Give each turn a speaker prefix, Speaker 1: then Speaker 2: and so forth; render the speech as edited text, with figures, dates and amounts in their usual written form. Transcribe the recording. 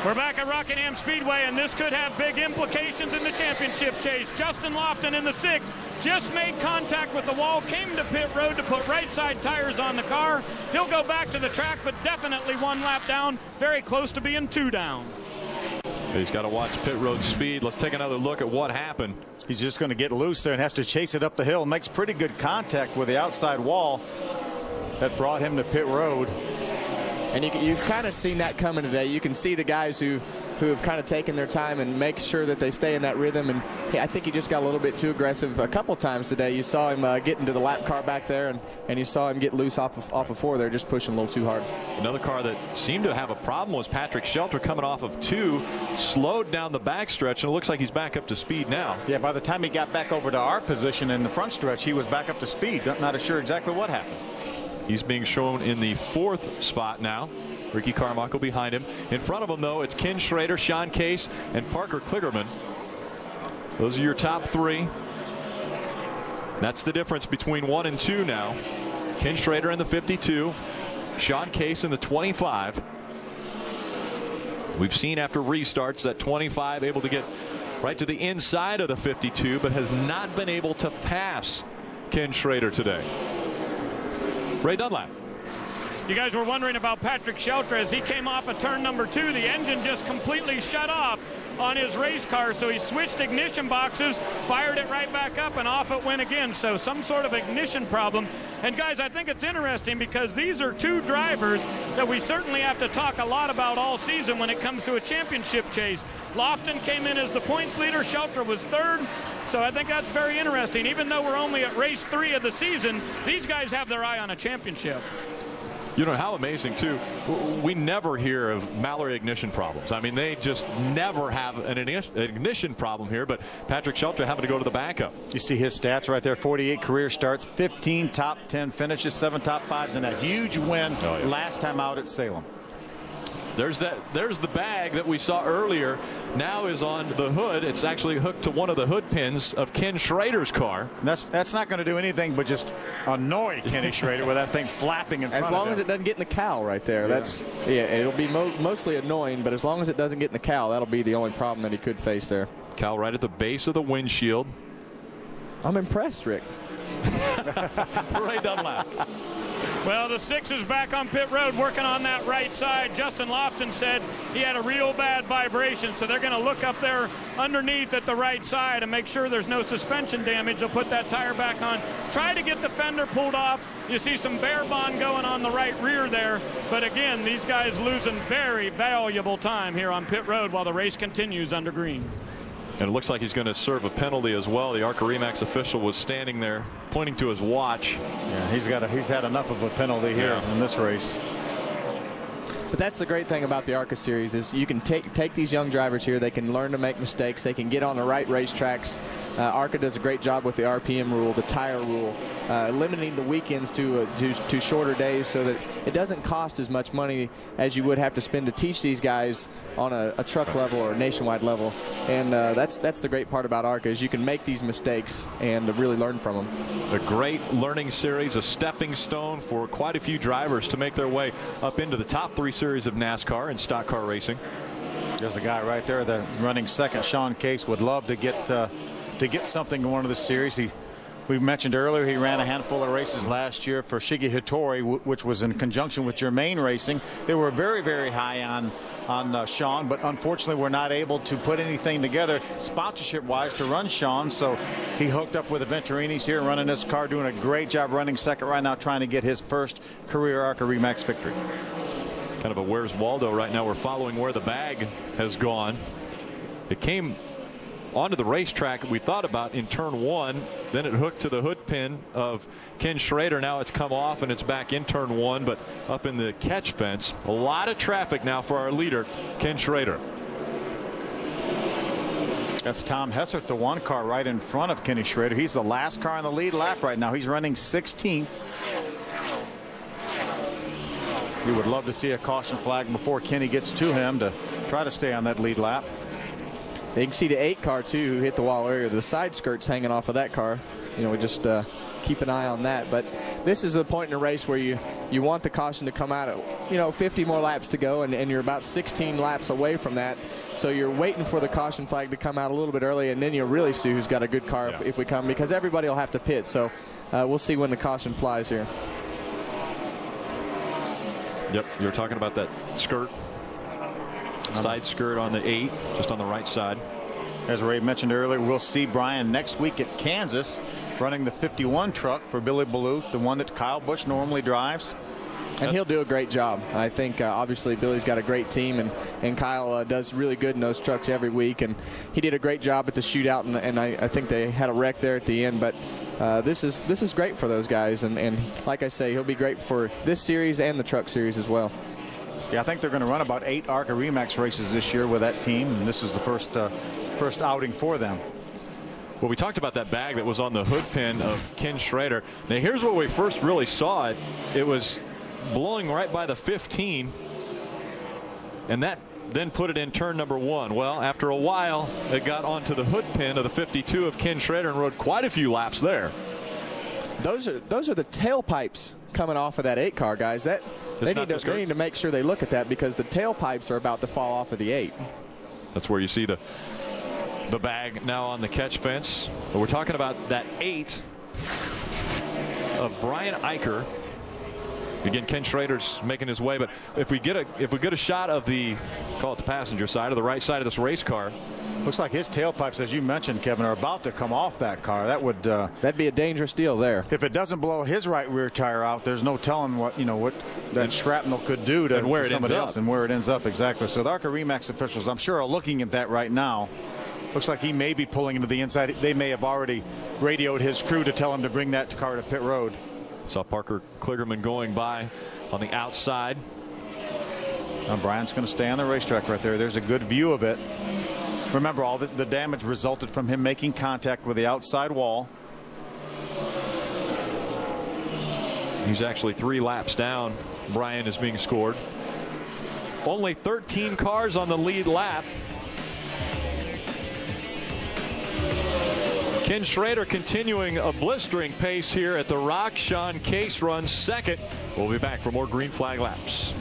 Speaker 1: We're back at Rockingham Speedway, and this could have big implications in the championship chase. Justin Lofton in the 6th just made contact with the wall, came to pit road to put right side tires on the car. He'll go back to the track, but definitely 1 lap down, very close to being 2 down.
Speaker 2: He's got to watch pit road speed. Let's take another look at what happened.
Speaker 3: He's just going to get loose there and has to chase it up the hill. Makes pretty good contact with the outside wall that brought him to pit road.
Speaker 4: And you've kind of seen that coming today. You can see the guys who have kind of taken their time and make sure that they stay in that rhythm. And I think he just got a little bit too aggressive a couple times today. You saw him get into the lap car back there, and you saw him get loose off of 4 there, just pushing a little too hard.
Speaker 2: Another car that seemed to have a problem was Patrick Shelter, coming off of 2, slowed down the backstretch, and it looks like he's back up to speed now.
Speaker 3: Yeah, by the time he got back over to our position in the front stretch, he was back up to speed. Not sure exactly what happened.
Speaker 2: He's being shown in the 4th spot now. Ricky Carmichael behind him. In front of him, though, it's Ken Schrader, Sean Case, and Parker Kligerman. Those are your top 3. That's the difference between 1 and 2 now. Ken Schrader in the 52, Sean Case in the 25. We've seen after restarts that 25 able to get right to the inside of the 52, but has not been able to pass Ken Schrader today. Ray Dunlap.
Speaker 1: You guys were wondering about Patrick Shelter as he came off of turn number 2. The engine just completely shut off on his race car, so he switched ignition boxes, fired it right back up, and off it went again. So some sort of ignition problem. And guys, I think it's interesting because these are 2 drivers that we certainly have to talk a lot about all season when it comes to a championship chase. Lofton came in as the points leader, Shelter was 3rd. So I think that's very interesting. Even though we're only at race 3 of the season, these guys have their eye on a championship.
Speaker 2: You know how amazing, too. We never hear of Mallory ignition problems. I mean, they just never have an ignition problem here, but Patrick Shelter having to go to the backup.
Speaker 3: You see his stats right there, 48 career starts, 15 top 10 finishes, 7 top 5s, and a huge win last time out at Salem.
Speaker 2: There's the bag that we saw earlier. Now is on the hood. It's actually hooked to one of the hood pins of Ken Schrader's car.
Speaker 3: That's not going to do anything but just annoy Kenny Schrader with that thing flapping in front of him.
Speaker 4: As long as it doesn't get in the cowl right there. Yeah. It'll be mostly annoying, but as long as it doesn't get in the cowl, that'll be the only problem that he could face there.
Speaker 2: Cowl right at the base of the windshield.
Speaker 4: I'm impressed, Rick.
Speaker 2: Ray Dunlap.
Speaker 1: Well, the 6 is back on pit road working on that right side. Justin Lofton said he had a real bad vibration, so they're going to look up there underneath at the right side and make sure there's no suspension damage. They'll put that tire back on, try to get the fender pulled off. You see some bare bond going on the right rear there, but again, these guys losing very valuable time here on pit road while the race continues under green.
Speaker 2: And it looks like he's going to serve a penalty as well. The ARCA RE/MAX official was standing there pointing to his watch.
Speaker 3: Yeah, he's had enough of a penalty here in this race.
Speaker 4: But that's the great thing about the ARCA series is you can take these young drivers here. They can learn to make mistakes. They can get on the right racetracks. ARCA does a great job with the RPM rule, the tire rule, limiting the weekends to shorter days so that it doesn't cost as much money as you would have to spend to teach these guys on a truck level or a nationwide level. And that's the great part about ARCA is you can make these mistakes and really learn from them.
Speaker 2: A great learning series, a stepping stone for quite a few drivers to make their way up into the top 3 series of NASCAR and stock car racing.
Speaker 3: There's a guy right there, the running second, Sean Case, would love to get something in one of the series. We mentioned earlier he ran a handful of races last year for Shige Hattori, which was in conjunction with Germain Racing. They were very, very high on Sean, but unfortunately we're not able to put anything together sponsorship-wise to run Sean, so he hooked up with the Venturinis here running this car, doing a great job running second right now, trying to get his first career ARCA RE/MAX victory.
Speaker 2: Kind of a where's Waldo right now. We're following where the bag has gone. It came onto the racetrack we thought about in turn 1, then it hooked to the hood pin of Ken Schrader. Now it's come off and it's back in turn 1, but up in the catch fence. A lot of traffic now for our leader, Ken Schrader.
Speaker 3: That's Tom Hessert, the 1 car right in front of Kenny Schrader. He's the last car on the lead lap right now. He's running 16th. You would love to see a caution flag before Kenny gets to him to try to stay on that lead lap.
Speaker 4: You can see the 8 car too, who hit the wall earlier. The side skirts hanging off of that car. You know, we just keep an eye on that. But this is the point in the race where you want the caution to come out at 50 more laps to go, and you're about 16 laps away from that. So you're waiting for the caution flag to come out a little bit early, and then you'll really see who's got a good car if we come, because everybody will have to pit. So we'll see when the caution flies here.
Speaker 2: Yep, you were talking about that skirt, side skirt on the 8, just on the right side.
Speaker 3: As Ray mentioned earlier, we'll see Brian next week at Kansas running the 51 truck for Billy Ballouth, the one that Kyle Busch normally drives.
Speaker 4: And he'll do a great job. I think obviously Billy's got a great team, and Kyle does really good in those trucks every week, and he did a great job at the shootout, and I think they had a wreck there at the end. But this is great for those guys, and like I say, he'll be great for this series and the truck series as well.
Speaker 3: Yeah, I think they're going to run about 8 ARCA RE/MAX races this year with that team, and this is the first outing for them.
Speaker 2: Well, we talked about that bag that was on the hood pin of Ken Schrader. Now, here's where we first really saw it. It was blowing right by the 15, and that then put it in turn number 1. Well, after a while, it got onto the hood pin of the 52 of Ken Schrader and rode quite a few laps there.
Speaker 4: Those are the tailpipes coming off of that 8 car, guys. They need to make sure they look at that, because the tailpipes are about to fall off of the 8.
Speaker 2: That's where you see the bag now on the catch fence. But we're talking about that 8 of Brian Eicher. Again, Ken Schrader's making his way, but if we get a shot of the, call it the passenger side, or the right side of this race car,
Speaker 3: looks like his tailpipes, as you mentioned, Kevin, are about to come off that car. That would
Speaker 4: that'd be a dangerous deal there.
Speaker 3: If it doesn't blow his right rear tire out, there's no telling what that shrapnel could do to somebody else and where it ends up. Exactly. So the ARCA RE/MAX officials, I'm sure, are looking at that right now. Looks like he may be pulling into the inside. They may have already radioed his crew to tell him to bring that car to pit road.
Speaker 2: Saw Parker Kligerman going by on the outside.
Speaker 3: Now Brian's going to stay on the racetrack right there. There's a good view of it. Remember, all the damage resulted from him making contact with the outside wall.
Speaker 2: He's actually 3 laps down. Brian is being scored. Only 13 cars on the lead lap. Ken Schrader continuing a blistering pace here at the Rock. Sean Case runs second. We'll be back for more green flag laps.